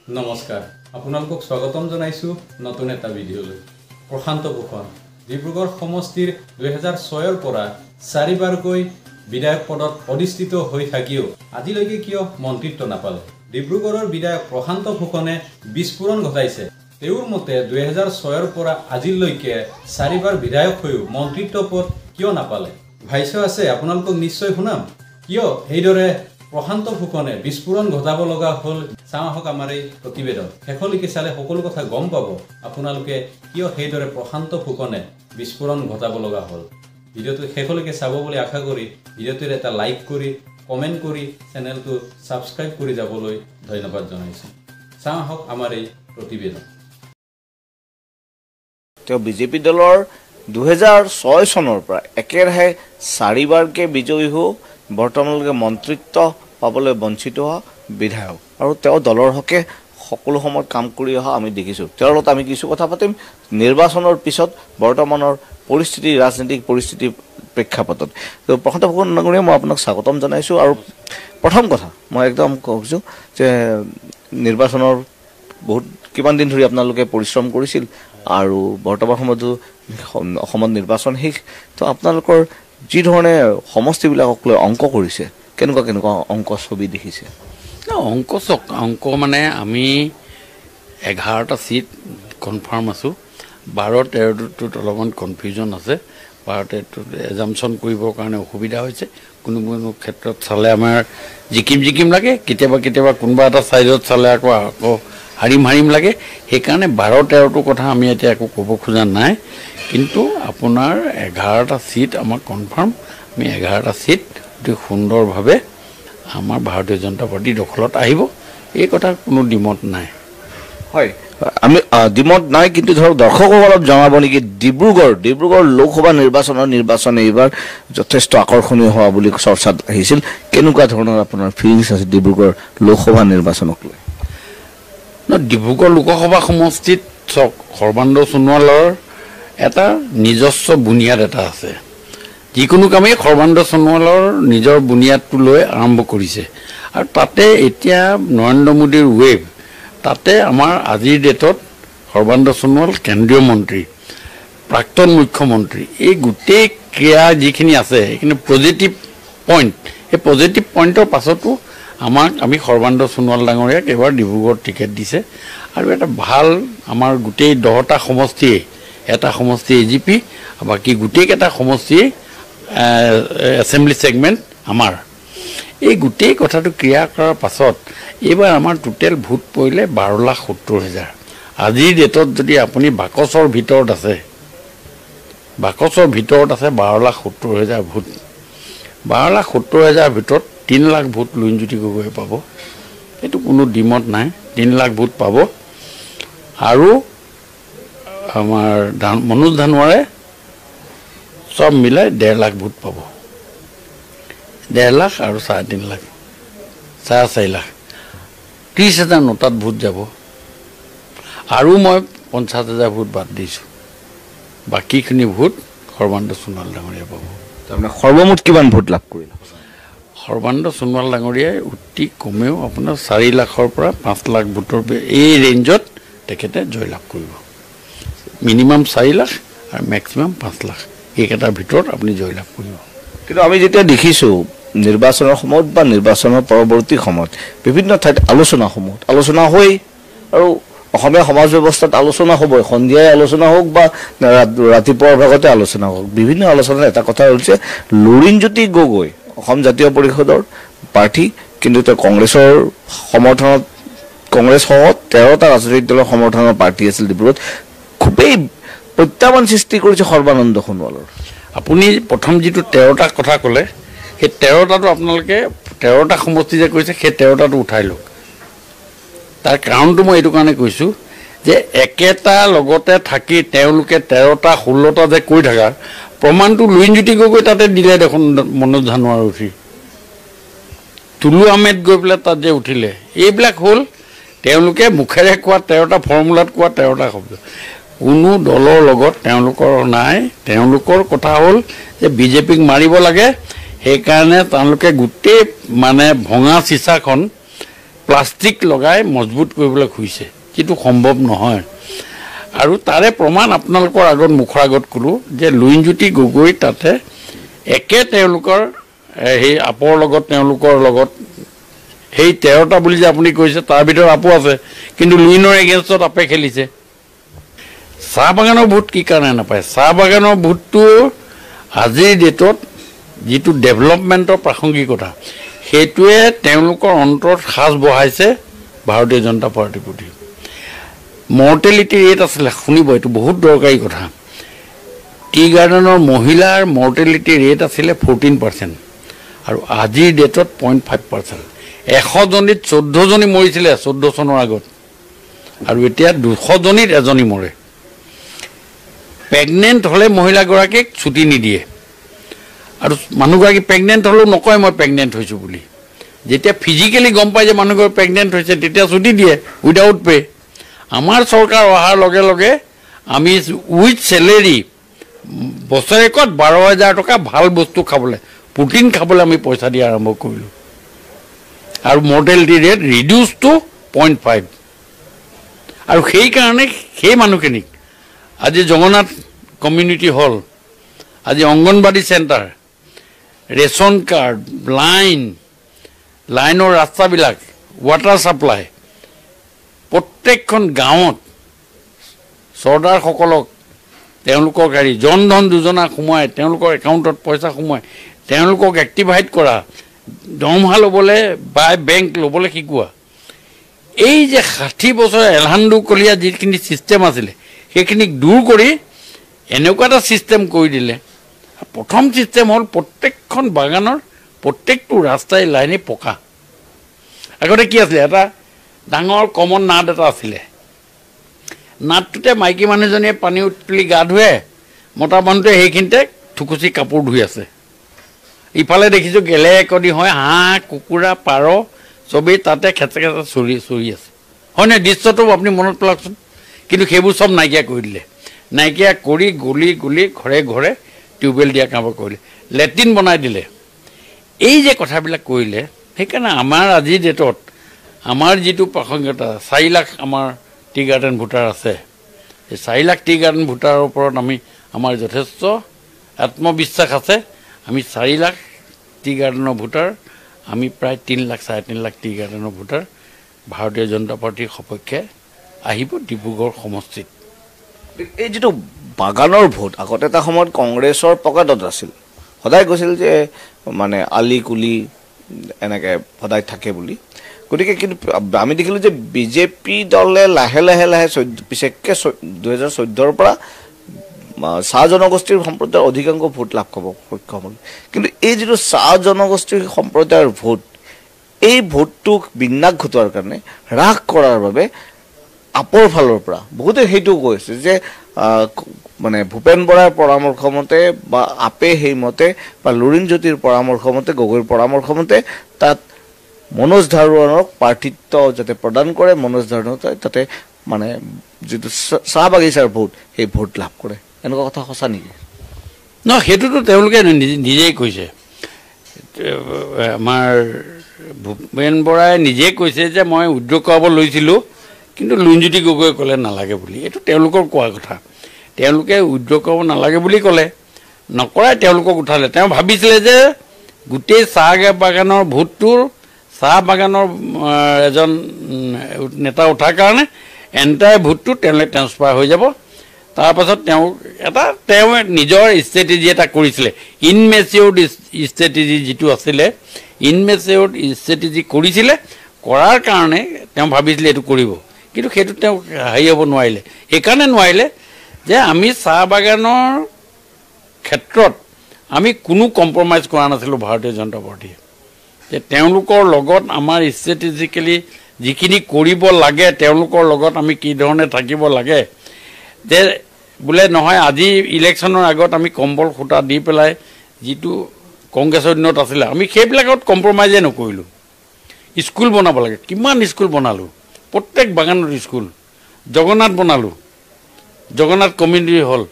নমস্কাৰ আপোনালোকক স্বাগতম জনাইছো নতুন এটা ভিডিঅলৈ প্ৰশান্ত ফুকন ডিব্ৰুগড় সমষ্টিৰ 2006 ৰ পৰা চাৰিবাৰকৈ বিধায়ক পদত অধিষ্ঠিত হৈ থাকিও আজিলৈকে কিয় মন্ত্ৰিত্ব নাপালে ডিব্ৰুগড়ৰ বিধায়ক প্ৰশান্ত ফুকনে বিস্ফোৰণ ঘটাইছে তেওঁৰ মতে 2006 ৰ পৰা আজিলৈকে চাৰিবাৰ বিধায়ক হৈও মন্ত্ৰিত্ব পদ কিয় নাপালে ভাইছ আছে আপোনালোকক নিশ্চয় শুনাম কিয় এইদৰে প্ৰশান্ত ফুকনে বিস্ফোৰণ ঘটাব লগা হল চাহক আমাৰ এই প্ৰতিবেদন শেষলৈকে চালে সকলো কথা গম পাব আপোনালোকে কিয় সেইদৰে প্ৰশান্ত ফুকনে বিস্ফোৰণ ঘটাব লগা হল ভিডিঅটো শেষলৈকে চাব বুলি আশা কৰি ভিডিঅটোৰ এটা লাইক কৰি কমেন্ট কৰি চেনেলটো সাবস্ক্ৰাইব কৰি যাবলৈ ধন্যবাদ জনাইছো চাহক আমাৰ এই প্ৰতিবেদন তেওঁ বিজেপি দলৰ 2006 চনৰ পৰা একেৰাহে চাৰিবাৰকে বিজয়ী হৈ বৰ্তমানলৈকে মন্ত্ৰিত্ব পাবলৈ বঞ্চিত হোৱা বিধায়ক আৰু তেওঁ দলৰ হকে সকলো সময়ত কাম কৰি অহা আমি দেখিছোঁ তেওঁৰ লগত আমি কিছু কথা পাতিম নিৰ্বাচনৰ পিছত বৰ্তমানৰ পৰিস্থিতি ৰাজনৈতিক পৰিস্থিতি প্ৰেক্ষাপটত তো প্ৰশান্ত ফুকন নগৰীয়া মই আপোনাক স্বাগতম জনাইছোঁ আৰু প্ৰথম কথা মই একদম কৈছোঁ যে নিৰ্বাচনৰ বহুত কিমান দিন ধৰি আপোনালোকে পৰিশ্ৰম কৰিছিল আৰু বৰ্তমান সময়তো অসমত নিৰ্বাচন শেষ তো আপোনালোকৰ যি ধৰণে সমষ্টিবিলাকক লৈ অংক কৰিছে কেনেকুৱা অংক ছবি দেখিছে অংক মানে আমি 11টা সিট কনফাৰ্ম আছোঁ 12-13টোত অলপমান কনফিউজন আছে 12-13টোত এজামশ্যন কৰিবৰ কাৰণে অসুবিধা হৈছে কোনো ক্ষেত্ৰত চালে আমাৰ জিকিম লাগে কেতিয়াবা কোনোবা এটা চাইডত চালে আকৌ হাৰিম লাগে সেইকাৰণে 12-13টো কথা আমি এতিয়া একো ক'ব খোজা নাই কিন্তু আপোনাৰ 11টা সিট আমাৰ কনফাৰ্ম আমি 11টা সিট অতি সুন্দৰভাৱে আমাৰ ভাৰতীয় জনতা পাৰ্টি দখলত আহিব এই কথা কোনো ডিমত নাই হয় আমি ডিমত নাই কিন্তু ধৰক দৰ্শকসকলক জনাব নেকি ডিব্ৰুগড় লোকসভা নিৰ্বাচন এইবাৰ যথেষ্ট আকৰ্ষণীয় হোৱা বুলি চৰ্চাত আহিছিল কেনেকুৱা ধৰণৰ আপোনাৰ ফিলিংছ আছে ডিব্ৰুগড় লোকসভা নিৰ্বাচনক লৈ ডিব্ৰুগড় লোকসভা সমষ্টিত সৰ্বানন্দ সোণোৱালৰ এটা নিজস্ব বুনিয়াদ এটা আছে যিকোনো কামেই সৰ্বানন্দ সোণোৱালৰ নিজৰ বুনিয়াদটো লৈ আৰম্ভ কৰিছে আৰু তাতে এতিয়া নৰেন্দ্ৰ মোদীৰ ৱেভ তাতে আমাৰ আজিৰ ডেটত সৰ্বানন্দ সোণোৱাল কেন্দ্ৰীয় মন্ত্ৰী প্ৰাক্তন মুখ্যমন্ত্ৰী এই গোটেই ক্ৰিয়া যিখিনি আছে সেইখিনি পজিটিভ পইণ্ট এই পজিটিভ পইণ্টৰ পাছতো আমি সৰ্বানন্দ সোণোৱাল ডাঙৰীয়াক এবাৰ ডিব্ৰুগড় টিকেট দিছে আৰু এটা ভাল আমাৰ গোটেই 10টা সমষ্টিয়ে এটা সমষ্টি এজিপি বাকী গোটেইকেইটা সমষ্টিয়ে এছেম্বলি সেগমেন্ট আমাৰ এই গোটেই কথাটো ক্ৰিয়া কৰাৰ পাছত এইবাৰ আমাৰ টোটেল ভোট পৰিলে 12,70,000 আজিৰ ডেটত যদি আপুনি বাকচৰ ভিতৰত আছে 12,70,000 ভোট 12,70,000 ভিতৰত 3 লাখ ভোট লুইনজ্যোতি গগৈ পাব এইটো কোনো ডিমত নাই 3 লাখ ভোট পাব আৰু আমাৰ মনোজ ধানোৱাৰে সব মিলাই 1.5 লাখ ভোট পাব 1.5 লাখ আৰু 3.5 লাখ 4.5 লাখ 30,000 নোটাত ভোট যাব আৰু মই 50,000 ভোট বাদ দিছোঁ বাকীখিনি ভোট সৰ্বানন্দ সোণোৱাল ডাঙৰীয়া পাব তাৰমানে সৰ্বমুঠ কিমান ভোট লাভ কৰিলে সৰ্বানন্দ সোণোৱাল ডাঙৰীয়াই অতি কমেও আপোনাৰ 4 লাখৰ পৰা 5 লাখ ভোটৰ এই ৰেঞ্জত তেখেতে জয়লাভ কৰিব মিনিমাম 4 লাখ আৰু মেক্সিমাম 5 লাখ এইকেইটাৰ ভিতৰত আপুনি জয়লাভ কৰিব কিন্তু আমি যেতিয়া দেখিছোঁ নিৰ্বাচনৰ সময়ত বা নিৰ্বাচনৰ পৰৱৰ্তী সময়ত বিভিন্ন ঠাইত আলোচনা হৈ আৰু অসমীয়া সমাজ ব্যৱস্থাত আলোচনা হ'বই সন্ধিয়াই আলোচনা হওক বা ৰাতিপুৱাৰ ভাগতে আলোচনা হওক বিভিন্ন আলোচনাত এটা কথা হৈছে লুৰিণজ্যোতি গগৈ অসম জাতীয় পৰিষদৰ প্ৰাৰ্থী কিন্তু তেওঁ কংগ্ৰেছৰ সমৰ্থনত কংগ্ৰেছসহ 13টা ৰাজনৈতিক দলৰ সমৰ্থনৰ প্ৰাৰ্থী আছিল ডিব্ৰুগড়ত খুবেই প্ৰত্যাহ্বান সৃষ্টি কৰিছে সৰ্বানন্দ সোণোৱালৰ আপুনি প্ৰথম যিটো 13টা কথা ক'লে সেই 13টাটো আপোনালোকে 13টা সমষ্টি যে কৈছে সেই 13টাটো উঠাই লওক তাৰ কাৰণটো মই এইটো কাৰণে কৈছোঁ যে একেটা লগতে থাকি তেওঁলোকে 13টা 16টা যে কৈ থকা প্ৰমাণটো লুইনজ্যোতি গগৈ তাতে দিলে দেখোন মনোজ ধানোৱাৰ উঠি তুলু আহমেদ গৈ পেলাই তাত যে উঠিলে এইবিলাক হ'ল তেওঁলোকে মুখেৰে কোৱা 13টা ফৰ্মুলাত কোৱা 13টা শব্দ কোনো দলৰ লগত তেওঁলোকৰ নাই তেওঁলোকৰ কথা হ'ল যে বিজেপিক মাৰিব লাগে সেইকাৰণে তেওঁলোকে গোটেই মানে ভঙা চিচাখন প্লাষ্টিক লগাই মজবুত কৰিবলৈ খুজিছে, যিটো সম্ভৱ নহয়। আৰু তাৰে প্ৰমাণ আপোনালোকৰ আগত মুখৰ আগত ক'লোঁ যে লুইনজ্যোতি গগৈ তাতে একে তেওঁলোকৰ সেই আপৰ লগত তেওঁলোকৰ লগত সেই 13টা বুলি যে আপুনি কৈছে তাৰ ভিতৰত আপো আছে, কিন্তু লুইনৰ এগেইনষ্টত আপে খেলিছে। চাহ বাগানৰ ভোট কি কাৰণে নাপায়? চাহ বাগানৰ ভোটটো আজিৰ ডেটত যিটো ডেভেলপমেণ্টৰ প্ৰাসংগিকতা সেইটোৱে তেওঁলোকৰ অন্তৰত সাজ বহাইছে ভাৰতীয় জনতা পাৰ্টিৰ প্ৰতি। মৰ্টেলিটি ৰেট আছিলে, শুনিব, এইটো বহুত দৰকাৰী কথা। টি গাৰ্ডেনৰ মহিলাৰ মৰ্টেলিটি ৰেট আছিলে 14% আৰু আজিৰ ডেটত 0.5%। 100জনীত 14জনী মৰিছিলে 14 চনৰ আগত, আৰু এতিয়া 200জনীত এজনী মৰে। প্ৰেগনেণ্ট হ'লে মহিলাগৰাকীক ছুটি নিদিয়ে, আৰু মানুহগৰাকী প্ৰেগনেণ্ট হ'লেও নকয় মই প্ৰেগনেণ্ট হৈছোঁ বুলি। যেতিয়া ফিজিকেলি গম পায় যে মানুহগৰাকী প্ৰেগনেণ্ট হৈছে তেতিয়া ছুটি দিয়ে উইদাউট পে'। আমাৰ চৰকাৰ অহাৰ লগে লগে আমি উইথ চেলেৰি বছৰেকত 12,000 টকা ভাল বস্তু খাবলৈ, প্ৰটিন খাবলৈ আমি পইচা দিয়া আৰম্ভ কৰিলোঁ, আৰু মৰ্টেলিটি ৰেট ৰিডিউচ টু 0.5। আৰু সেইকাৰণে সেই মানুহখিনিক আজি জগন্নাথ কমিউনিটি হল, আজি অংগনবাদী চেণ্টাৰ, ৰেচন কাৰ্ড, লাইনৰ ৰাস্তাবিলাক, ৱাটাৰ ছাপ্লাই, প্ৰত্যেকখন গাঁৱত চৰ্দাৰসকলক তেওঁলোকক হেৰি জন ধন যোজনা সোমোৱাই তেওঁলোকৰ একাউণ্টত পইচা সোমোৱাই তেওঁলোকক এক্টিভাইট কৰা, দৰমহা ল'বলৈ বা বেংক ল'বলৈ শিকোৱা। এই যে 60 বছৰ এলহান্দু কলীয়া যিখিনি ছিষ্টেম আছিলে সেইখিনিক দূৰ কৰি এনেকুৱা এটা ছিষ্টেম কৰি দিলে। প্ৰথম ছিষ্টেম হ'ল প্ৰত্যেকখন বাগানৰ প্ৰত্যেকটো ৰাস্তাই লাইনে পকা। আগতে কি আছিলে, এটা ডাঙৰ কমন নাদ এটা আছিলে, নাদটোতে মাইকী মানুহজনীয়ে পানী তুলি গা ধুৱে, মতা মানুহটোৱে সেইখিনিতে থুকুচি কাপোৰ ধুই আছে। ইফালে দেখিছোঁ গেলেকনি হয়, হাঁহ কুকুৰা পাৰ চবেই তাতে খেচে খেচে চৰি আছে, হয়নে? দৃশ্যটো আপুনি মনত পেলাওকচোন। কিন্তু সেইবোৰ চব নাইকিয়া কৰি দিলে, নাইকিয়া কৰি গলি গলি ঘৰে ঘৰে টিউবৱেল দিয়া কাম কৰিলে, লেট্ৰিন বনাই দিলে। এই যে কথাবিলাক কৰিলে, সেইকাৰণে আমাৰ আজিৰ ডেটত আমাৰ যিটো প্ৰাসংগিকতা 4 লাখ আমাৰ টি গাৰ্ডেন ভোটাৰ আছে, এই 4 লাখ টি গাৰ্ডেন ভোটাৰৰ ওপৰত আমাৰ যথেষ্ট আত্মবিশ্বাস আছে। আমি 4 লাখ টি গাৰ্ডেনৰ ভোটাৰ, আমি প্ৰায় 3 লাখ 3.5 লাখ টি গাৰ্ডেনৰ ভোটাৰ ভাৰতীয় জনতা পাৰ্টিৰ সপক্ষে আহিব ডিব্ৰুগড় সমষ্টিত। এই যিটো বাগানৰ ভোট আগতে এটা সময়ত কংগ্ৰেছৰ পকেটত আছিল, সদায় কৈছিল যে মানে আলি কুলি এনেকৈ সদায় থাকে বুলি। গতিকে কিন্তু আমি দেখিলোঁ যে বিজেপি দলে লাহে লাহে বিশেষকৈ 2014ৰ পৰা চাহ জনগোষ্ঠীৰ সম্প্ৰদায়ৰ অধিকাংশ ভোট লাভ কৰিব সক্ষম হ'ল। কিন্তু এই যিটো চাহ জনগোষ্ঠীৰ সম্প্ৰদায়ৰ ভোট, এই ভোটটোক বিন্যাস ঘটোৱাৰ কাৰণে, হ্ৰাস কৰাৰ বাবে আপৰ ফালৰ পৰা বহুতে সেইটো কৈছে যে মানে ভূপেন বৰাৰ পৰামৰ্শ মতে বা আপে সেইমতে বা লুৰিণজ্যোতিৰ পৰামৰ্শ মতে, গগৈৰ পৰামৰ্শ মতে তাত মনোজ ধাৰুৱানক প্ৰাৰ্থিত্ব যাতে প্ৰদান কৰে, মনোজ ধাৰুৱানক তাতে মানে যিটো চাহ বাগিচাৰ ভোট সেই ভোট লাভ কৰে। এনেকুৱা কথা সঁচা নেকি? নহয়, সেইটোতো তেওঁলোকে নিজেই কৈছে। আমাৰ ভূপেন বৰাই নিজে কৈছে যে মই উদ্যোগ কৰাব লৈছিলোঁ, কিন্তু লুৰিণজ্যোতি গগৈয়ে ক'লে নালাগে বুলি। এইটো তেওঁলোকৰ কোৱা কথা। তেওঁলোকে উদ্যোগ কৰাব নালাগে বুলি ক'লে, নকৰাই তেওঁলোকক উঠালে। তেওঁ ভাবিছিলে যে গোটেই চাহ বাগানৰ ভোটটোৰ চাহ বাগানৰ এজন নেতা উঠাৰ কাৰণে এণ্টায়াৰ ভোটটো তেওঁলৈ ট্ৰেন্সফাৰ হৈ যাব। তাৰপাছত তেওঁ নিজৰ ষ্ট্ৰেটেজি এটা কৰিছিলে, ইনমেচিয়ৰ্ড ষ্ট্ৰেটেজি যিটো আছিলে, ইনমেচিয়ৰ্ড ষ্ট্ৰেটেজি কৰিছিলে। কৰাৰ কাৰণে তেওঁ ভাবিছিলে এইটো কৰিব, কিন্তু সেইটো তেওঁ হেৰি হ'ব নোৱাৰিলে। সেইকাৰণে নোৱাৰিলে যে আমি চাহ বাগানৰ ক্ষেত্ৰত আমি কোনো কম্প্ৰমাইজ কৰা নাছিলোঁ ভাৰতীয় জনতা পাৰ্টীয়ে। যে তেওঁলোকৰ লগত আমাৰ ষ্ট্ৰেটেজিকেলি যিখিনি কৰিব লাগে, তেওঁলোকৰ লগত আমি কি ধৰণে থাকিব লাগে, যে বোলে নহয় আজি ইলেকশ্যনৰ আগত আমি কম্বল সূতা দি পেলাই যিটো কংগ্ৰেছৰ দিনত আছিলে আমি সেইবিলাকত কম্প্ৰমাইজে নকৰিলোঁ। স্কুল বনাব লাগে, কিমান স্কুল বনালোঁ, প্ৰত্যেক বাগানত স্কুল, জগন্নাথ বনালোঁ, Jagannath community hall,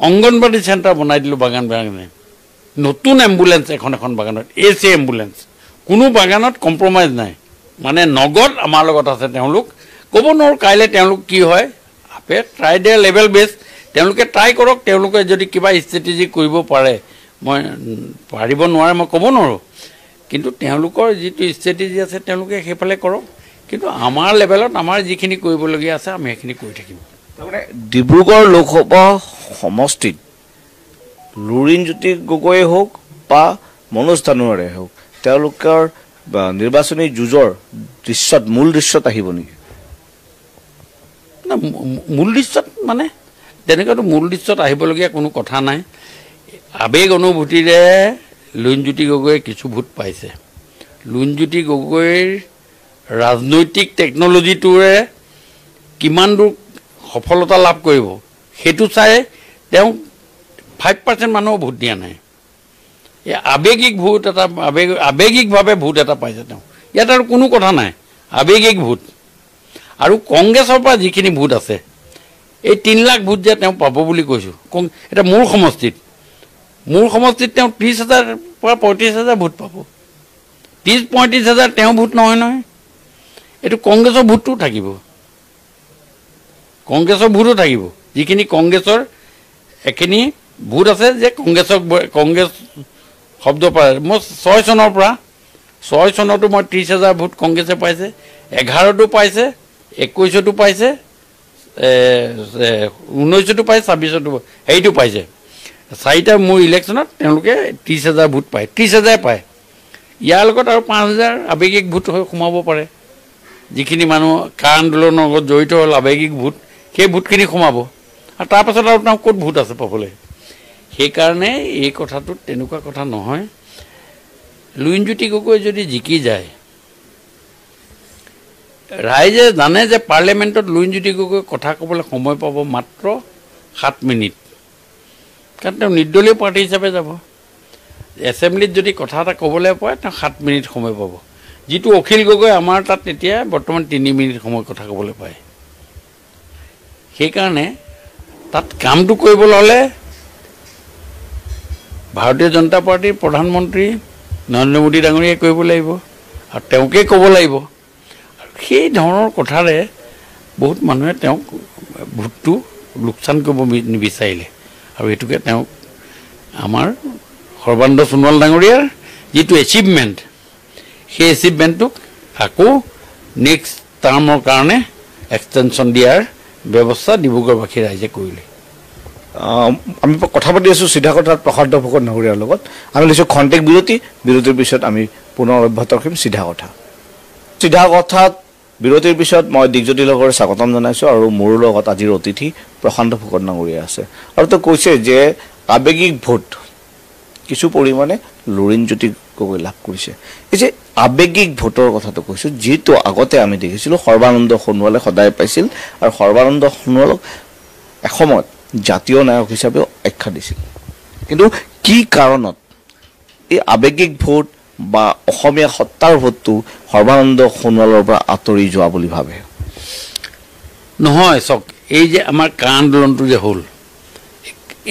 anganwadi centre বনাই দিলোঁ বাগানে, নতুন এম্বুলেঞ্চ এখন বাগানত, AC এম্বুলেঞ্চ, কোনো বাগানত কম্প্ৰমাইজ নাই, মানে নগদ আমাৰ লগত আছে তেওঁলোক ক'ব নোৱাৰোঁ কাইলৈ তেওঁলোক কি হয় আপে ট্ৰাই দে লেভেল বেছ তেওঁলোকে ট্ৰাই কৰক তেওঁলোকে যদি কিবা ষ্ট্ৰেটেজি কৰিব পাৰে মই পাৰিব নোৱাৰে মই ক'ব নোৱাৰোঁ কিন্তু তেওঁলোকৰ যিটো ষ্ট্ৰেটেজি আছে তেওঁলোকে সেইফালে কৰক কিন্তু আমাৰ লেভেলত আমাৰ যিখিনি কৰিবলগীয়া আছে আমি সেইখিনি কৰি থাকিম তাৰমানে ডিব্ৰুগড় লোকসভা সমষ্টিত লুৰিণজ্যোতি গগৈয়ে হওক বা মনোজ ধানোৱাৰে হওক তেওঁলোকৰ নিৰ্বাচনী যুঁজৰ দৃশ্যত মূল দৃশ্যত আহিব নেকি না মূল দৃশ্যত মানে তেনেকুৱাতো মূল দৃশ্যত আহিবলগীয়া কোনো কথা নাই আবেগ অনুভূতিৰে লুৰিণজ্যোতি গগৈয়ে কিছু ভোট পাইছে লুৰিণজ্যোতি গগৈৰ ৰাজনৈতিক টেকন'লজিটোৰে কিমান দূৰ সফলতা লাভ কৰিব সেইটো চাই তেওঁ 5% মানুহ ভোট দিয়া নাই এই আবেগিক ভোট এটা আবেগিকভাৱে ভোট এটা পাইছে তেওঁ ইয়াত আৰু কোনো কথা নাই আবেগিক ভোট আৰু কংগ্ৰেছৰ পৰা যিখিনি ভোট আছে এই 3 লাখ ভোট যে তেওঁ পাব বুলি কৈছোঁ এটা মূল সমষ্টিত তেওঁ 30,000 পৰা 35,000 ভোট পাব 30-35,000 তেওঁ ভোট নহয় নহয় এইটো কংগ্ৰেছৰ ভোটটো থাকিব কংগ্ৰেছৰ ভোটো থাকিব যিখিনি কংগ্ৰেছৰ এখিনি ভোট আছে যে কংগ্ৰেছ শব্দ পায় মই 6 চনৰ পৰা 6 চনতো মই 30,000 ভোট কংগ্ৰেছে পাইছে 11টো পাইছে 21টো পাইছে 19টো পাইছে 26টো এইটো পাইছে 4টা মোৰ ইলেকশ্যনত তেওঁলোকে 30,000 ভোট পায় 30,000 পায় ইয়াৰ লগত আৰু 5,000 আবেগিক ভোট হৈ সোমাব পাৰে যিখিনি মানুহ কা আন্দোলনৰ লগত জড়িত হ'ল আবেগিক ভোট সেই ভোটখিনি সোমাব আৰু তাৰপাছত আৰু তেওঁ ক'ত ভোট আছে পাবলৈ সেইকাৰণে এই কথাটো তেনেকুৱা কথা নহয় লুৰিণজ্যোতি গগৈ যদি জিকি যায় ৰাইজে জানে যে পাৰ্লিয়ামেণ্টত লুৰিণজ্যোতি গগৈ কথা ক'বলৈ সময় পাব মাত্ৰ 7 মিনিট কাৰণ তেওঁ নিৰ্দলীয় পাৰ্টি হিচাপে যাব এছেম্বলিত যদি কথা এটা ক'বলৈ পায় তেওঁ 7 মিনিট সময় পাব যিটো অখিল গগৈ আমাৰ তাত এতিয়া বৰ্তমান 3 মিনিট সময় কথা ক'বলৈ পায় সেইকাৰণে তাত কামটো কৰিবলৈ হ'লে ভাৰতীয় জনতা পাৰ্টিৰ প্ৰধানমন্ত্ৰী নৰেন্দ্ৰ মোদী ডাঙৰীয়াই কৰিব লাগিব আৰু তেওঁকে ক'ব লাগিব আৰু সেই ধৰণৰ কথাৰে বহুত মানুহে তেওঁক ভোটটো লোকচান কৰিব নিবিচাৰিলে আৰু এইটোকে তেওঁক আমাৰ সৰ্বানন্দ সোণোৱাল ডাঙৰীয়াৰ যিটো এচিভমেণ্ট সেই এচিভমেণ্টটোক আকৌ নেক্সট টাৰ্মৰ কাৰণে এক্সটেনশ্যন দিয়াৰ ব্যৱস্থা ডিব্ৰুগড়বাসী ৰাইজে কৰিলে আমি কথা পাতি আছোঁ চিধা কথাত প্ৰসাদ ভকত নাহৰীয়াৰ লগত আমি লৈছোঁ খন্তেক বিৰতিৰ পিছত আমি পুনৰ অব্যাহত ৰাখিম চিধা কথাত বিৰতিৰ পিছত মই দিগজ্যোতি লগৰে স্বাগতম জনাইছোঁ আৰু মোৰ লগত আজিৰ অতিথি প্ৰশান্ত ভকত নাহৰীয়া আছে আৰু তেওঁ কৈছে যে আবেগিক ভোট কিছু পৰিমাণে লুৰিণজ্যোতি গগৈ লাভ কৰিছে এই যে আবেগিক ভোটৰ কথাটো কৈছোঁ যিটো আগতে আমি দেখিছিলোঁ সৰ্বানন্দ সোণোৱালে সদায় পাইছিল আৰু সৰ্বানন্দ সোণোৱালক এসময়ত জাতীয় নায়ক হিচাপেও আখ্যা দিছিল কিন্তু কি কাৰণত এই আবেগিক ভোট বা অসমীয়া সত্তাৰ ভোটটো সৰ্বানন্দ সোণোৱালৰ পৰা আঁতৰি যোৱা বুলি ভাবে নহয় চাওক এই যে আমাৰ কা আন্দোলনটো যে হ'ল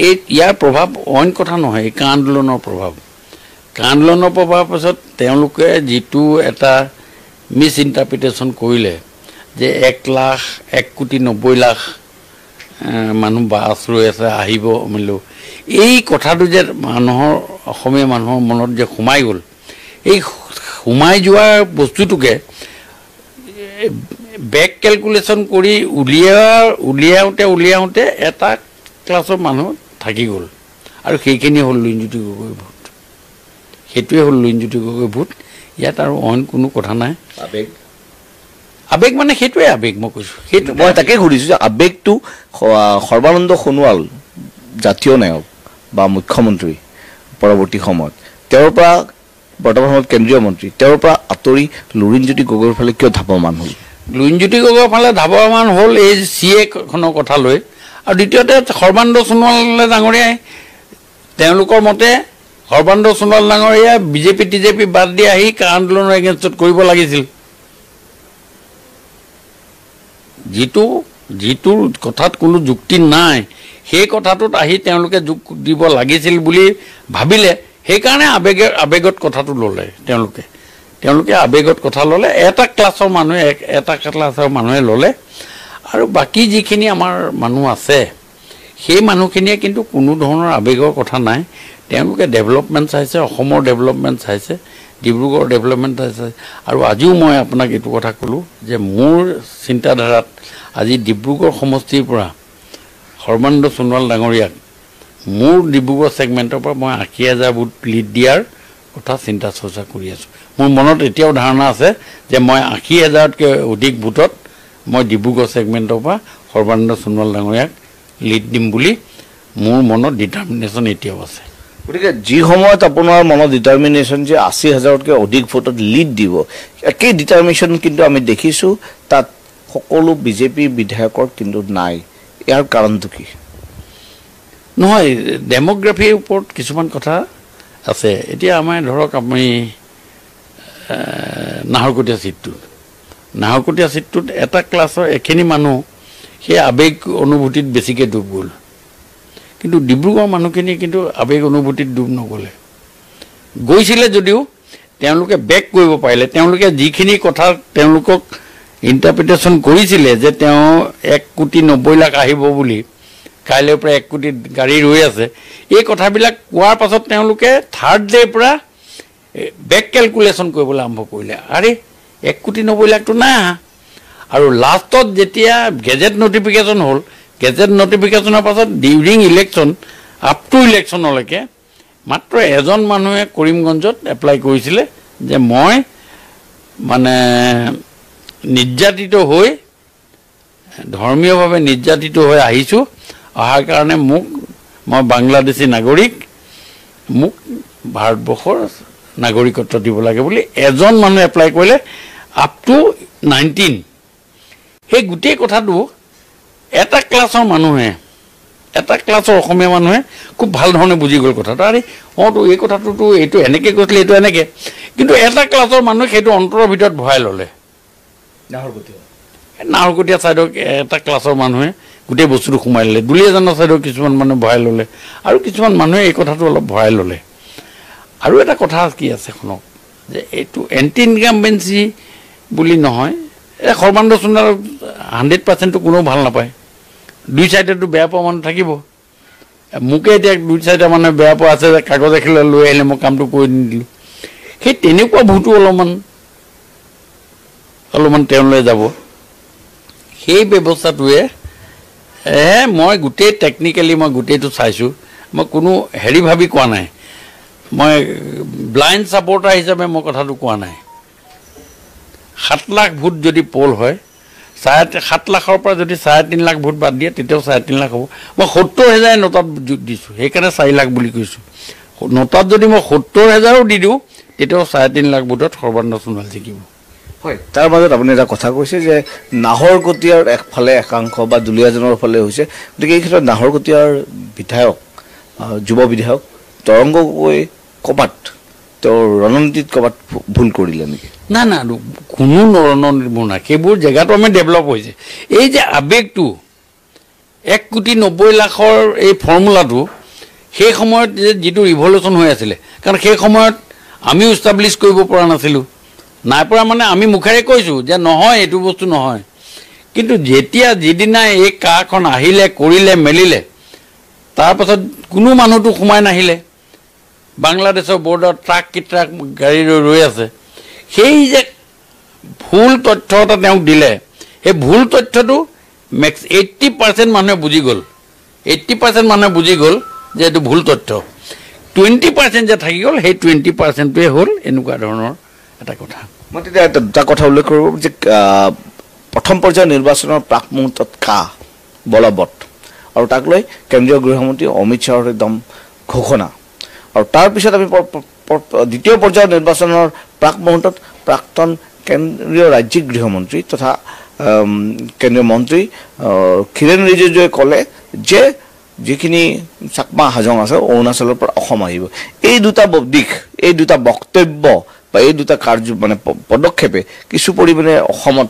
এই ইয়াৰ প্ৰভাৱ অইন কথা নহয় এই কা আন্দোলনৰ প্ৰভাৱ পাছত তেওঁলোকে যিটো এটা মিছ ইণ্টাৰপ্ৰিটেশ্যন কৰিলে যে 1,90,00,000 মানুহ বাছ ৰৈ আছে আহিব মিলো এই কথাটো যে মানুহৰ অসমীয়া মানুহৰ মনত যে সোমাই গ'ল এই সোমাই যোৱা বস্তুটোকে বেক কেলকুলেশ্যন কৰি উলিয়াওঁতে এটা ক্লাছৰ মানুহ থাকি গ'ল আৰু সেইখিনি হ'ল লুৰিণজ্যোতি গগৈ ভোট সেইটোৱে হ'ল লুৰিণজ্যোতি গগৈ ভোট ইয়াত আৰু অইন কোনো কথা নাই আবেগ মানে সেইটোৱে আবেগ মই কৈছোঁ সেইটো মই তাকে সুধিছোঁ যে আবেগটো সৰ্বানন্দ সোণোৱাল জাতীয় নায়ক বা মুখ্যমন্ত্ৰী পৰৱৰ্তী সময়ত তেওঁৰ পৰা বৰ্তমান সময়ত কেন্দ্ৰীয় মন্ত্ৰী তেওঁৰ পৰা আঁতৰি লুৰিণজ্যোতি গগৈৰ ফালে কিয় ধাৱমান হ'ল লুৰিণজ্যোতি গগৈৰ ফালে ধাৱমান হ'ল এই CA-খনৰ কথা লৈ আৰু দ্বিতীয়তে সৰ্বানন্দ সোণোৱাল ডাঙৰীয়াই তেওঁলোকৰ মতে সৰ্বানন্দ সোণোৱাল ডাঙৰীয়া বিজেপি বাদ দি আহি কা আন্দোলনৰ এগেইনষ্টত কৰিব লাগিছিল যিটো কথাত কোনো যুক্তি নাই সেই কথাটোত আহি তেওঁলোকে যোগ দিব লাগিছিল বুলি ভাবিলে সেইকাৰণে আবেগত কথাটো ল'লে তেওঁলোকে তেওঁলোকে আবেগত কথা ল'লে এটা ক্লাছৰ মানুহে ল'লে আৰু বাকী যিখিনি আমাৰ মানুহ আছে সেই মানুহখিনিয়ে কিন্তু কোনো ধৰণৰ আবেগৰ কথা নাই তেওঁলোকে ডেভেলপমেণ্ট চাইছে অসমৰ ডেভেলপমেণ্ট চাইছে ডিব্ৰুগড় ডেভেলপমেণ্ট চাইছে আৰু আজিও মই আপোনাক এইটো কথা ক'লোঁ যে মোৰ চিন্তাধাৰাত আজি ডিব্ৰুগড় সমষ্টিৰ পৰা সৰ্বানন্দ সোণোৱাল ডাঙৰীয়াক মোৰ ডিব্ৰুগড় ছেগমেণ্টৰ পৰা মই ৮০,০০০ ভোট লিড দিয়াৰ কথা চিন্তা চৰ্চা কৰি আছোঁ মোৰ মনত এতিয়াও ধাৰণা আছে যে মই ৮০,০০০তকৈ অধিক ভোটত মই ডিব্ৰুগড় ছেগমেণ্টৰ পৰা সৰ্বানন্দ সোণোৱাল ডাঙৰীয়াক লিড দিম বুলি মোৰ মনত ডিটাৰমিনেশ্যন এতিয়াও আছে গতিকে যি সময়ত আপোনাৰ মনত ডিটাৰমিনেশ্যন যে ৮০,০০০তকৈ অধিক ভোটত লিড দিব একেই ডিটাৰমিনেশ্যন কিন্তু আমি দেখিছোঁ তাত সকলো বিজেপি বিধায়কৰ কিন্তু নাই ইয়াৰ কাৰণটো কি নহয় ডেম'গ্ৰাফিৰ ওপৰত কিছুমান কথা আছে এতিয়া আমাৰ ধৰক আপুনি নাহৰকটীয়া চিটটোত এটা ক্লাছৰ এখিনি মানুহ সেই আবেগ অনুভূতিত বেছিকৈ ডুব গ'ল কিন্তু ডিব্ৰুগড়ৰ মানুহখিনি কিন্তু আবেগ অনুভূতিত ডুব নগ'লে গৈছিলে যদিও তেওঁলোকে বেক কৰিব পাৰিলে তেওঁলোকে যিখিনি কথা তেওঁলোকক ইণ্টাৰপ্ৰিটেশ্যন কৰিছিলে যে তেওঁ 1,90,00,000 আহিব বুলি কাইলৈৰ পৰা 1 কোটি গাড়ী ৰৈ আছে এই কথাবিলাক কোৱাৰ পাছত তেওঁলোকে থাৰ্ড ডে'ৰ পৰা বেক কেলকুলেশ্যন কৰিবলৈ আৰম্ভ কৰিলে আৰে 1,90,00,000টো নাই আৰু লাষ্টত যেতিয়া গেজেট নটিফিকেশ্যন হ'ল গেজেট নটিফিকেশ্যনৰ পাছত ডিউৰিং ইলেকশ্যন আপ টু ইলেকশ্যনলৈকে মাত্ৰ এজন মানুহে কৰিমগঞ্জত এপ্লাই কৰিছিলে যে মই মানে নিৰ্যাতিত হৈ ধৰ্মীয়ভাৱে নিৰ্যাতিত হৈ আহিছোঁ অহাৰ কাৰণে মই বাংলাদেশী নাগৰিক মোক ভাৰতবৰ্ষৰ নাগৰিকত্ব দিব লাগে বুলি এজন মানুহে এপ্লাই কৰিলে আপ টু 19 সেই গোটেই কথাটো এটা ক্লাছৰ অসমীয়া মানুহে খুব ভাল ধৰণে বুজি গ'ল কথাটো আৰে তো এই কথাটোতো এইটো এনেকৈ কৈছিলে এইটো এনেকৈ কিন্তু এটা ক্লাছৰ মানুহে সেইটো অন্তৰৰ ভিতৰত ভৰাই ল'লে নাহৰকটীয়া ছাইডক এটা ক্লাছৰ মানুহে গোটেই বস্তুটো সোমাই ল'লে দুলীয়াজানৰ ছাইডক কিছুমান মানুহে ভৰাই ল'লে আৰু কিছুমান মানুহে এই কথাটো অলপ ভৰাই ল'লে আৰু এটা কথা কি আছে শুনক যে এইটো এণ্টি ইনকামবেঞ্চি বুলি নহয় এই সৰ্বানন্দ সোণোৱাল 100%টো কোনেও ভাল নাপায় দুই চাইডেতো বেয়া পোৱা মানুহ থাকিব মোকে এতিয়া দুই চাইডে মানুহে বেয়া পোৱা আছে যে কাগজ এখিলা লৈ আহিলে মই কামটো কৰি নিদিলোঁ সেই তেনেকুৱা ভোটো অলপমান তেওঁলৈ যাব সেই ব্যৱস্থাটোৱে মই গোটেই টেকনিকেলি মই গোটেইটো চাইছোঁ মই কোনো হেৰি ভাবি কোৱা নাই মই ব্লাইণ্ড ছাপৰ্টাৰ হিচাপে মই কথাটো কোৱা নাই 7 লাখ ভোট যদি পল হয় 7 লাখৰ পৰা যদি 3.5 লাখ ভোট বাদ দিয়ে তেতিয়াও 3.5 লাখ হ'ব মই 70,000 নোটাত দিছোঁ সেইকাৰণে 4 লাখ বুলি কৈছোঁ নোটাত যদি মই 70,000ও দি দিওঁ তেতিয়াও 3.5 লাখ ভোটত সৰ্বানন্দ সোণোৱাল জিকিব হয় তাৰ মাজত আপুনি এটা কথা কৈছে যে নাহৰকটীয়াৰ একফালে একাংশ বা দুলীয়াজানৰ ফালে হৈছে গতিকে এই ক্ষেত্ৰত নাহৰকটীয়াৰ বিধায়ক যুৱ বিধায়ক তৰংগ গগৈ ক'ৰবাত তেওঁৰ ৰণনীতিত ক'ৰবাত ভুল কৰিলে নেকি না কোনো ৰণনীতিবোৰ নাই সেইবোৰ জেগাটো আমি ডেভেলপ হৈছে এই যে আবেগটো 1,90,00,000 এই ফৰ্মুলাটো সেই সময়ত যিটো ৰিভলিউশ্যন হৈ আছিলে কাৰণ সেই সময়ত আমিও ইষ্টাব্লিছ কৰিব পৰা নাছিলোঁ নাই পৰা মানে আমি মুখেৰে কৈছোঁ যে নহয় এইটো বস্তু নহয় কিন্তু যেতিয়া যিদিনা এই কাখন আহিলে কৰিলে মেলিলে তাৰপাছত কোনো মানুহটো সোমাই নাহিলে বাংলাদেশৰ বৰ্ডাৰত ট্ৰাক গাড়ী ৰৈ আছে সেই যে ভুল তথ্য এটা তেওঁক দিলে সেই ভুল তথ্যটো 80% মানুহে বুজি গ'ল 80% মানুহে বুজি গ'ল যে এইটো ভুল তথ্য 20% যে থাকি গ'ল সেই 20%টোৱে হ'ল এনেকুৱা ধৰণৰ এটা কথা মই তেতিয়া এটা কথা উল্লেখ কৰিব যে প্ৰথম পৰ্যায়ৰ নিৰ্বাচনৰ প্ৰাক মুহূৰ্তত বলবৎ আৰু তাক লৈ কেন্দ্ৰীয় গৃহমন্ত্ৰী অমিত শ্বাহৰ একদম ঘোষণা আৰু তাৰপিছত আমি দ্বিতীয় পৰ্যায়ৰ নিৰ্বাচনৰ প্ৰাক মুহূৰ্তত প্ৰাক্তন কেন্দ্ৰীয় ৰাজ্যিক গৃহমন্ত্ৰী তথা কেন্দ্ৰীয় মন্ত্ৰী কিৰেণ ৰিজিজুৱে ক'লে যে যিখিনি চাকমা হাজং আছে অৰুণাচলৰ পৰা অসম আহিব এই দুটা দিশ এই দুটা বক্তব্য বা এই দুটা কাৰ্য মানে পদক্ষেপে কিছু পৰিমাণে অসমত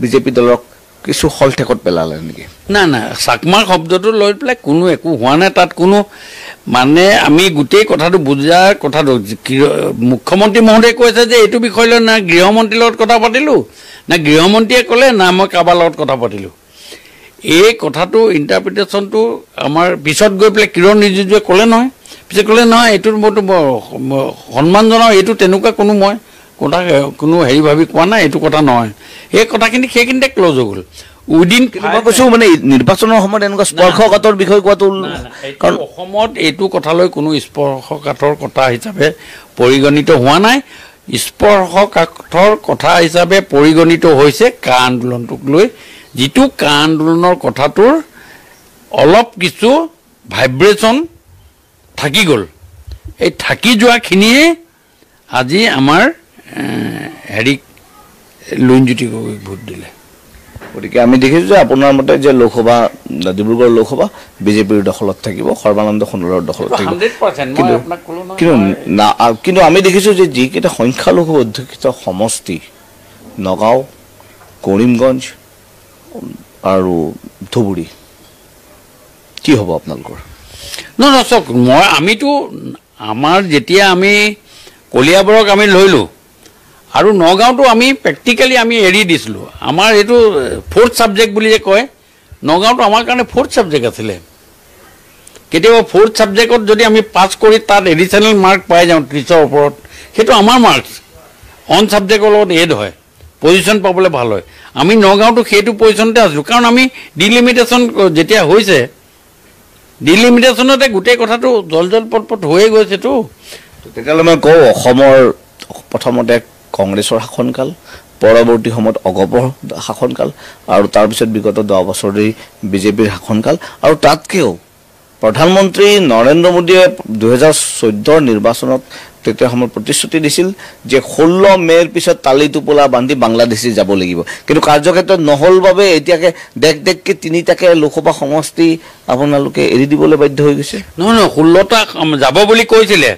বিজেপি দলক কিছু হলঠেকত পেলালে নেকি না চাকমা শব্দটো লৈ পেলাই কোনো একো হোৱা নাই তাত কোনো মানে আমি গোটেই কথাটো বুজাৰ কথাটো মুখ্যমন্ত্ৰী মহোদয়ে কৈছে যে এইটো বিষয় লৈ না গৃহমন্ত্ৰীৰ লগত কথা পাতিলোঁ না গৃহমন্ত্ৰীয়ে ক'লে না মই কাৰোবাৰ লগত কথা পাতিলোঁ এই কথাটো ইণ্টাৰপ্ৰিটেশ্যনটো আমাৰ পিছত গৈ পেলাই কিৰণ ৰিজিজুৱে ক'লে নহয় পিছত ক'লে নহয় এইটোৰ মইতো সন্মান জনাওঁ এইটো তেনেকুৱা কোনো হেৰি ভাবি কোৱা নাই এইটো কথা নহয় এই কথাখিনি সেইখিনিতে ক্ল'জ হৈ গ'ল উইদিন কৈছোঁ মানে নিৰ্বাচনৰ সময়ত এনেকুৱা স্পৰ্শকাতৰ বিষয় কোৱাটো কাৰণ অসমত এইটো কথালৈ কোনো স্পৰ্শকাতৰ কথা হিচাপে পৰিগণিত হোৱা নাই স্পৰ্শকাতৰ কথা হিচাপে পৰিগণিত হৈছে কা আন্দোলনটোক লৈ যিটো কা আন্দোলনৰ কথাটোৰ অলপ কিছু ভাইব্ৰেশ্যন থাকি গ'ল এই থাকি যোৱাখিনিয়ে আজি আমাৰ হেৰিক লুইনজ্যোতি গগৈক ভোট দিলে গতিকে আমি দেখিছোঁ যে আপোনাৰ মতে যে লোকসভা ডিব্ৰুগড় লোকসভা বিজেপিৰ দখলত থাকিব সৰ্বানন্দ সোণোৱালৰ দখলত থাকিব কিন্তু আমি দেখিছোঁ যে যিকেইটা সংখ্যালঘু অধ্যুষিত সমষ্টি নগাঁও কৰিমগঞ্জ আৰু ধুবুৰী কি হ'ব আপোনালোকৰ নহয় চাওক আমিতো আমাৰ যেতিয়া আমি কলিয়াবৰক আমি লৈলোঁ আৰু নগাঁওটো আমি প্ৰেক্টিকেলি আমি এৰি দিছিলোঁ আমাৰ এইটো ফ'ৰ্থ ছাবজেক্ট বুলি যে কয় নগাঁওটো আমাৰ কাৰণে ফ'ৰ্থ ছাবজেক্ট আছিলে কেতিয়াবা ফ'ৰ্থ ছাবজেক্টত যদি আমি পাছ কৰি তাত এডিশ্যনেল মাৰ্ক পাই যাওঁ 30ৰ ওপৰত সেইটো আমাৰ মাৰ্কছ অন ছাবজেক্টৰ লগত এড হয় পজিশ্যন পাবলৈ ভাল হয় আমি নগাঁওটো সেইটো পজিশ্যনতে আছিলোঁ কাৰণ আমি ডিলিমিটেশ্যন যেতিয়া হৈছে ডিলিমিটেশ্যনতে গোটেই কথাটো জল পট হৈয়ে গৈছেতো তেতিয়াহ'লে মই কওঁ অসমৰ প্ৰথমতে কংগ্ৰেছৰ শাসনকাল পৰৱৰ্তী সময়ত অগপৰ শাসনকাল আৰু তাৰপিছত বিগত 10 বছৰেই বিজেপিৰ শাসনকাল আৰু তাতকৈও প্ৰধানমন্ত্ৰী নৰেন্দ্ৰ মোদীয়ে 2014 নিৰ্বাচনত তেতিয়া সময়ত প্ৰতিশ্ৰুতি দিছিল যে 16 মে'ৰ পিছত তালি টোপোলা বান্ধি বাংলাদেশী যাব লাগিব কিন্তু কাৰ্যক্ষেত্ৰত নহ'ল বাবে এতিয়াকে দেখকে তিনিটাকে লোকসভা সমষ্টি আপোনালোকে এৰি দিবলৈ বাধ্য হৈ গৈছে নহয় 16টা যাব বুলি কৈছিলে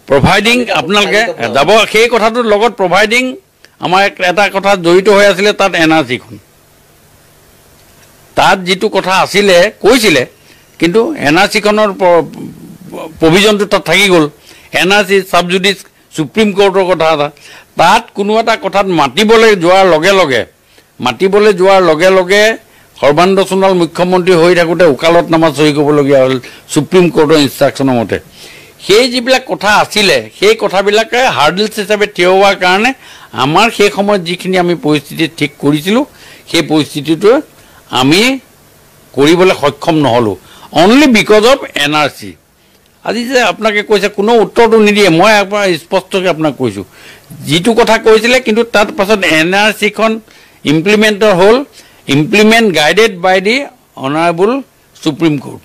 প্ৰভাইডিং আপোনালোকে যাব সেই কথাটোৰ লগত প্ৰভাইডিং আমাৰ এটা কথা জড়িত হৈ আছিলে তাত এনআৰচিখন তাত যিটো কথা আছিলে কৈছিলে কিন্তু এনআৰচিখনৰ প্ৰভিজনটো তাত থাকি গ'ল এনআৰচি ছাবজুডিচ সুপ্ৰিম কোৰ্টৰ কথা এটা তাত কোনো এটা কথাত মাতিবলৈ যোৱাৰ লগে লগে সৰ্বানন্দ সোণোৱাল মুখ্যমন্ত্ৰী হৈ থাকোঁতে ওকালতনামা চহী কৰিবলগীয়া হ'ল সুপ্ৰিম কোৰ্টৰ ইনষ্ট্ৰাকশ্যনৰ মতে সেই যিবিলাক কথা আছিলে সেই কথাবিলাকে হাৰ্ডেলছ হিচাপে থিয় হোৱাৰ কাৰণে আমাৰ সেই সময়ত যিখিনি আমি পৰিস্থিতি ঠিক কৰিছিলোঁ সেই পৰিস্থিতিটো আমি কৰিবলৈ সক্ষম নহ'লোঁ অনলি বিকজ অফ এনআৰচি আজি যে আপোনাকে কৈছে কোনো উত্তৰটো নিদিয়ে মই আপোনাৰ স্পষ্টকৈ আপোনাক কৈছোঁ যিটো কথা কৈছিলে কিন্তু তাৰ পাছত এনআৰচিখন ইমপ্লিমেণ্টৰ হ'ল implement guided by the honourable Supreme Court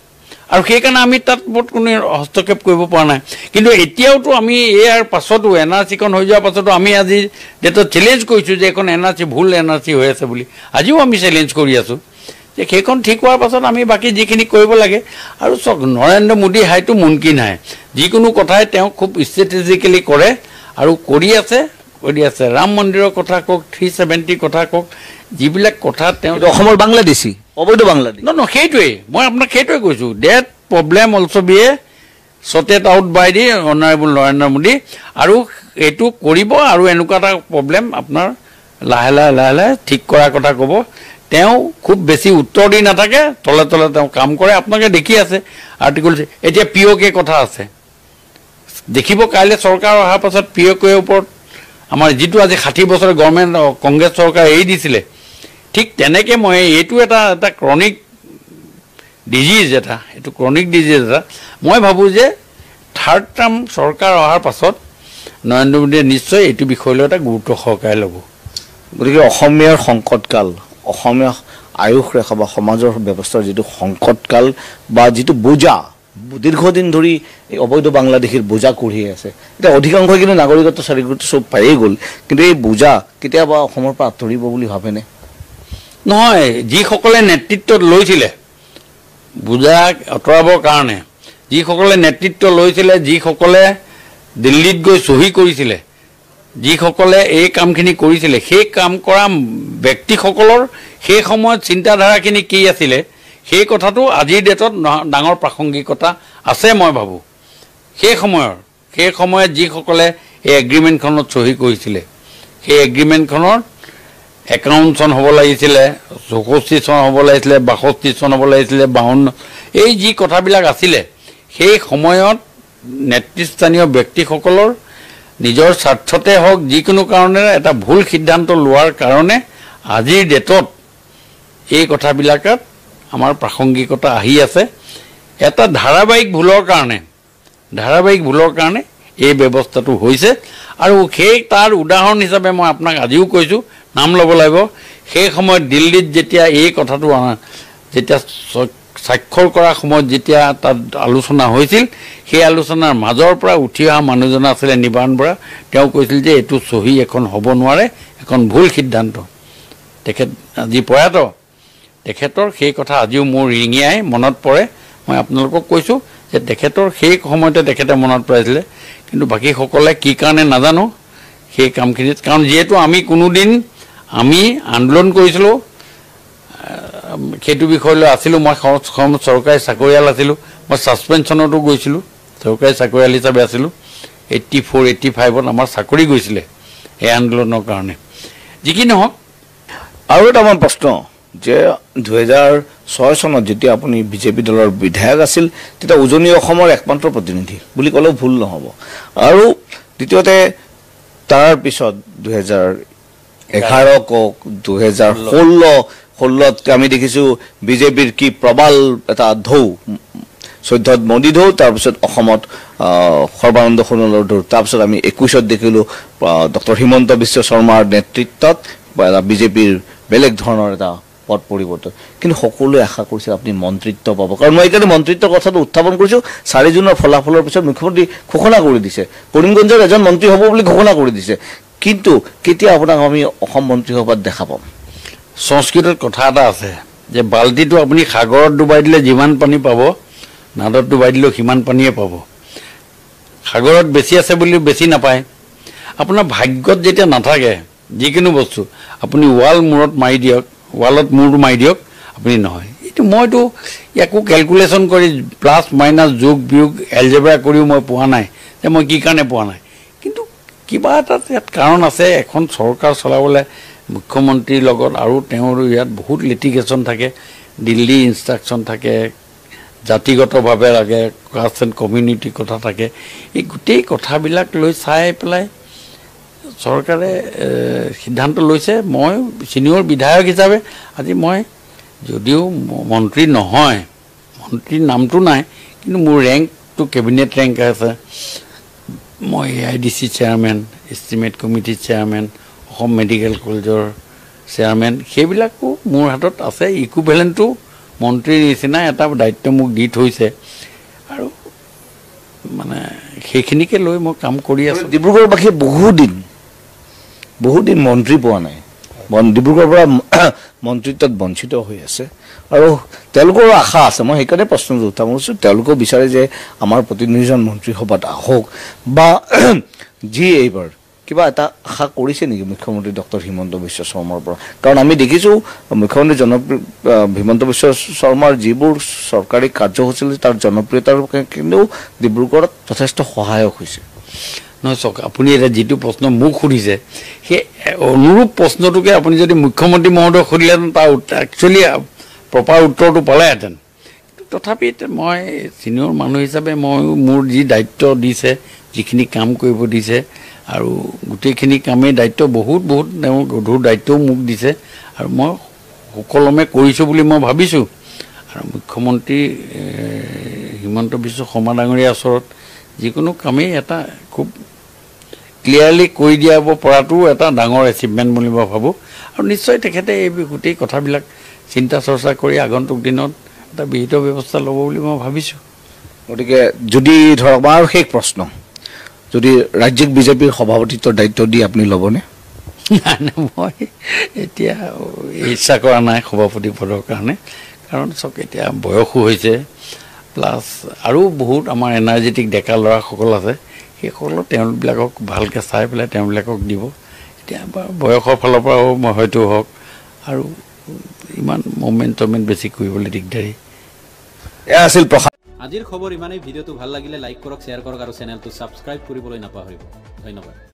আৰু সেইকাৰণে আমি তাত বহুত কোনো হস্তক্ষেপ কৰিব পৰা নাই কিন্তু এতিয়াওতো আমি ইয়াৰ পাছতো এনআৰচিখন হৈ যোৱাৰ পাছতো আমি আজি ডেটত চেলেঞ্জ কৰিছোঁ যে এখন এনআৰচি ভুল এনআৰচি হৈ আছে বুলি আজিও আমি চেলেঞ্জ কৰি আছোঁ যে সেইখন ঠিক হোৱাৰ পাছত আমি বাকী যিখিনি কৰিব লাগে আৰু চাওক নৰেন্দ্ৰ মোদী হাইটো মুনকি নাই যিকোনো কথাই তেওঁ খুব ষ্ট্ৰেটেজিকেলি কৰে আৰু কৰি আছে ৰাম মন্দিৰৰ কথা কওক 370 কথা কওক যিবিলাক কথা তেওঁ অসমৰ বাংলাদেশী অবৈধ বাংলাদেশী নহয় সেইটোৱেই মই আপোনাক সেইটোৱে কৈছোঁ that problem also' be a sorted out by the honourable Narendra Modi আৰু এইটো কৰিব আৰু এনেকুৱা এটা প্ৰব্লেম আপোনাৰ লাহে লাহে ঠিক কৰাৰ কথা ক'ব তেওঁ খুব বেছি উত্তৰ দি নাথাকে তলে তেওঁ কাম কৰে আপোনালোকে দেখি আছে আৰ্টিকল এতিয়া POK কথা আছে দেখিব কাইলৈ চৰকাৰ অহাৰ পাছত POKৰ ওপৰত আমাৰ যিটো আজি 60 বছৰ গভৰ্ণমেণ্ট কংগ্ৰেছ চৰকাৰ এৰি দিছিলে ঠিক তেনেকৈ মই এইটো এটা ক্ৰনিক ডিজিজ এইটো ক্ৰনিক ডিজিজ মই ভাবোঁ যে থাৰ্ড টাৰ্ম চৰকাৰ অহাৰ পাছত নৰেন্দ্ৰ মোদীয়ে নিশ্চয় এইটো বিষয় লৈ এটা গুৰুত্ব সহকাৰে ল'ব গতিকে অসমীয়াৰ সংকটকাল অসমীয়া আয়ুস ৰেখা বা সমাজৰ ব্যৱস্থাৰ যিটো সংকটকাল বা যিটো বোজা দীৰ্ঘদিন ধৰি এই অবৈধ বাংলাদেশীৰ বোজা কঢ়িয়াই আছে এতিয়া অধিকাংশই কিন্তু নাগৰিকত্ব চাৰিকত্ব চব পায়েই গ'ল কিন্তু এই বোজা কেতিয়াবা অসমৰ পৰা আঁতৰিব বুলি ভাবেনে নহয় যিসকলে নেতৃত্ব লৈছিলে বোজা আঁতৰাবৰ কাৰণে যিসকলে নেতৃত্ব লৈছিলে যিসকলে দিল্লীত গৈ চহী কৰিছিলে যিসকলে এই কামখিনি কৰিছিলে সেই কাম কৰা ব্যক্তিসকলৰ সেই সময়ত চিন্তাধাৰাখিনি কি আছিলে সেই কথাটো আজিৰ ডেটত ডাঙৰ প্ৰাসংগিকতা আছে মই ভাবোঁ সেই সময়ত যিসকলে এই এগ্ৰিমেণ্টখনত চহী কৰিছিলে সেই এগ্ৰিমেণ্টখনৰ 51 চন হ'ব লাগিছিলে 64 চন হ'ব লাগিছিলে 62 চন হ'ব লাগিছিলে 52 এই যি কথাবিলাক আছিলে সেই সময়ত নেতৃস্থানীয় ব্যক্তিসকলৰ নিজৰ স্বাৰ্থতে হওক যিকোনো কাৰণে এটা ভুল সিদ্ধান্ত লোৱাৰ কাৰণে আজিৰ ডেটত এই কথাবিলাকত আমাৰ প্ৰাসংগিকতা আহি আছে এটা ধাৰাবাহিক ভুলৰ কাৰণে এই ব্যৱস্থাটো হৈছে আৰু সেই তাৰ উদাহৰণ হিচাপে মই আপোনাক আজিও কৈছোঁ নাম ল'ব লাগিব সেই সময়ত দিল্লীত যেতিয়া এই কথাটো যেতিয়া স্বাক্ষৰ কৰাৰ সময়ত যেতিয়া তাত আলোচনা হৈছিল সেই আলোচনাৰ মাজৰ পৰা উঠি অহা মানুহজন আছিলে নিবাৰণ বৰা তেওঁ কৈছিল যে এইটো চহী এখন হ'ব নোৱাৰে এখন ভুল সিদ্ধান্ত তেখেত আজি প্ৰয়াত তেখেতৰ সেই কথা আজিও মোৰ ৰিঙিয়াই মনত পৰে মই আপোনালোকক কৈছোঁ যে তেখেতৰ সেই সময়তে তেখেতে মনত পেলাইছিলে কিন্তু বাকীসকলে কি কাৰণে নাজানো সেই কামখিনিত কাৰণ যিহেতু আমি কোনোদিন আমি আন্দোলন কৰিছিলোঁ সেইটো বিষয়লৈ আছিলোঁ মই চৰকাৰী চাকৰিয়াল আছিলোঁ মই ছাছপেনশ্যনতো গৈছিলোঁ চৰকাৰী চাকৰিয়াল হিচাপে আছিলোঁ 84-85ত আমাৰ চাকৰি গৈছিলে এই আন্দোলনৰ কাৰণে যি কি নহওক আৰু এটা মোৰ প্ৰশ্ন যে 2006 চনত যেতিয়া আপুনি বিজেপি দলৰ বিধায়ক আছিল তেতিয়া উজনি অসমৰ একমাত্ৰ প্ৰতিনিধি বুলি ক'লেও ভুল নহ'ব আৰু দ্বিতীয়তে তাৰ পিছত 2011 কওক 2016ত আমি দেখিছোঁ বিজেপিৰ কি প্ৰবল এটা ঢৌ 14ত মোদী ঢৌ তাৰপিছত অসমত সৰ্বানন্দ সোণোৱালৰ ঢৌ তাৰপিছত আমি 21ত দেখিলোঁ ডক্টৰ হিমন্ত বিশ্ব শৰ্মাৰ নেতৃত্বত বিজেপিৰ বেলেগ ধৰণৰ এটা পথ পৰিৱৰ্তন কিন্তু সকলোৱে আশা কৰিছিল আপুনি মন্ত্ৰিত্ব পাব কাৰণ মই এইকাৰণে মন্ত্ৰিত্বৰ কথাটো উত্থাপন কৰিছোঁ 4 জুনৰ ফলাফলৰ পিছত মুখ্যমন্ত্ৰী ঘোষণা কৰি দিছে কৰিমগঞ্জৰ এজন মন্ত্ৰী হ'ব বুলি ঘোষণা কৰি দিছে কিন্তু কেতিয়া আপোনাক আমি অসম মন্ত্ৰীসভাত দেখা পাম সংস্কৃতত কথা এটা আছে যে বাল্টিটো আপুনি সাগৰত ডুবাই দিলে যিমান পানী পাব নাদত ডুবাই দিলেও সিমান পানীয়ে পাব সাগৰত বেছি আছে বুলি বেছি নাপায় আপোনাৰ ভাগ্যত যেতিয়া নাথাকে যিকোনো বস্তু আপুনি মূৰত মাৰি দিয়ক ৱালত মূৰটো মাৰি দিয়ক আপুনি নহয় এইটো মইতো একো কেলকুলেশ্যন কৰি প্লাছ মাইনাছ যোগ বিয়োগ এলজেব্ৰা কৰিও মই পোৱা নাই যে মই কি কাৰণে পোৱা নাই কিন্তু কিবা এটা ইয়াত কাৰণ আছে এখন চৰকাৰ চলাবলৈ মুখ্যমন্ত্ৰীৰ লগত আৰু তেওঁৰ ইয়াত বহুত লিটিগেশ্যন থাকে দিল্লী ইনষ্ট্ৰাকশ্যন থাকে জাতিগতভাৱে লাগে কাষ্ট এণ্ড কমিউনিটিৰ কথা থাকে এই গোটেই কথাবিলাক লৈ চাই পেলাই চৰকাৰে সিদ্ধান্ত লৈছে মই ছিনিয়ৰ বিধায়ক হিচাপে আজি মই যদিও মন্ত্ৰী নহয় মন্ত্ৰীৰ নামটো নাই কিন্তু মোৰ ৰেংকটো কেবিনেট ৰেংক আছে মই AIDC চেয়াৰমেন এষ্টিমেট কমিটিৰ চেয়াৰমেন অসম মেডিকেল কলেজৰ চেয়াৰমেন সেইবিলাকো মোৰ হাতত আছে ইকুইভেলেণ্টটো মন্ত্ৰীৰ নিচিনা এটা দায়িত্ব মোক দি থৈছে আৰু মানে সেইখিনিকে লৈ মই কাম কৰি আছোঁ ডিব্ৰুগড়বাসীয়ে বহুদিন মন্ত্ৰী পোৱা নাই ডিব্ৰুগড়ৰ পৰা মন্ত্ৰিত্বত বঞ্চিত হৈ আছে আৰু তেওঁলোকৰো আশা আছে মই সেইকাৰণে প্ৰশ্নটো উত্থাপন কৰিছোঁ তেওঁলোকেও বিচাৰে যে আমাৰ প্ৰতিনিধিজন মন্ত্ৰীসভাত আহক বা যি এইবাৰ কিবা এটা আশা কৰিছে নেকি মুখ্যমন্ত্ৰী ডক্টৰ হিমন্ত বিশ্ব শৰ্মাৰ পৰা কাৰণ আমি দেখিছোঁ মুখ্যমন্ত্ৰী হিমন্ত বিশ্ব শৰ্মাৰ যিবোৰ চৰকাৰী কাৰ্যসূচী তাৰ জনপ্ৰিয়তাৰ কিন্তু ডিব্ৰুগড়ত যথেষ্ট সহায়ক হৈছে নহয় চাওক আপুনি এতিয়া যিটো প্ৰশ্ন মোক সুধিছে সেই অনুৰূপ প্ৰশ্নটোকে আপুনি যদি মুখ্যমন্ত্ৰী মহোদয়ক সুধিলেহেঁতেন তাৰ একচুৱেলি প্ৰপাৰ উত্তৰটো পালেহেঁতেন তথাপি মই ছিনিয়ৰ মানুহ হিচাপে মই মোৰ যি দায়িত্ব দিছে যিখিনি কাম কৰিব দিছে আৰু গোটেইখিনি কামেই দায়িত্ব বহুত তেওঁ গধুৰ দায়িত্বও মোক দিছে আৰু মই সুকলমে কৰিছোঁ বুলি মই ভাবিছোঁ আৰু মুখ্যমন্ত্ৰী হিমন্ত বিশ্ব শৰ্মা ডাঙৰীয়াৰ ওচৰত যিকোনো কামেই এটা খুব ক্লিয়াৰলি কৰি দিয়াব পৰাটোও এটা ডাঙৰ এচিভমেণ্ট বুলি মই ভাবোঁ আৰু নিশ্চয় তেখেতে এই গোটেই কথাবিলাক চিন্তা চৰ্চা কৰি আগন্তুক দিনত এটা বিহিত ব্যৱস্থা ল'ব বুলি মই ভাবিছোঁ গতিকে যদি ধৰক আমাৰ শেষ প্ৰশ্ন যদি ৰাজ্যিক বিজেপিৰ সভাপতিত্বৰ দায়িত্ব দি আপুনি ল'বনে নাই মই এতিয়া ইচ্ছা কৰা নাই সভাপতি পদৰ কাৰণে কাৰণ চাওক এতিয়া বয়সো হৈছে প্লাছ আৰু বহুত আমাৰ এনাৰ্জেটিক ডেকা ল'ৰাসকল আছে সেইসকলক তেওঁবিলাকক ভালকৈ চাই পেলাই তেওঁবিলাকক দিব এতিয়া বয়সৰ ফালৰ পৰাও মই হয়তো হওক আৰু ইমান মুভমেণ্ট বেছি কৰিবলৈ দিগদাৰী এয়া আছিল প্ৰশান্ত আজিৰ খবৰ ইমানেই ভিডিঅ'টো ভাল লাগিলে লাইক কৰক শ্বেয়াৰ কৰক আৰু চেনেলটো ছাবস্ক্ৰাইব কৰিবলৈ নাপাহৰিব ধন্যবাদ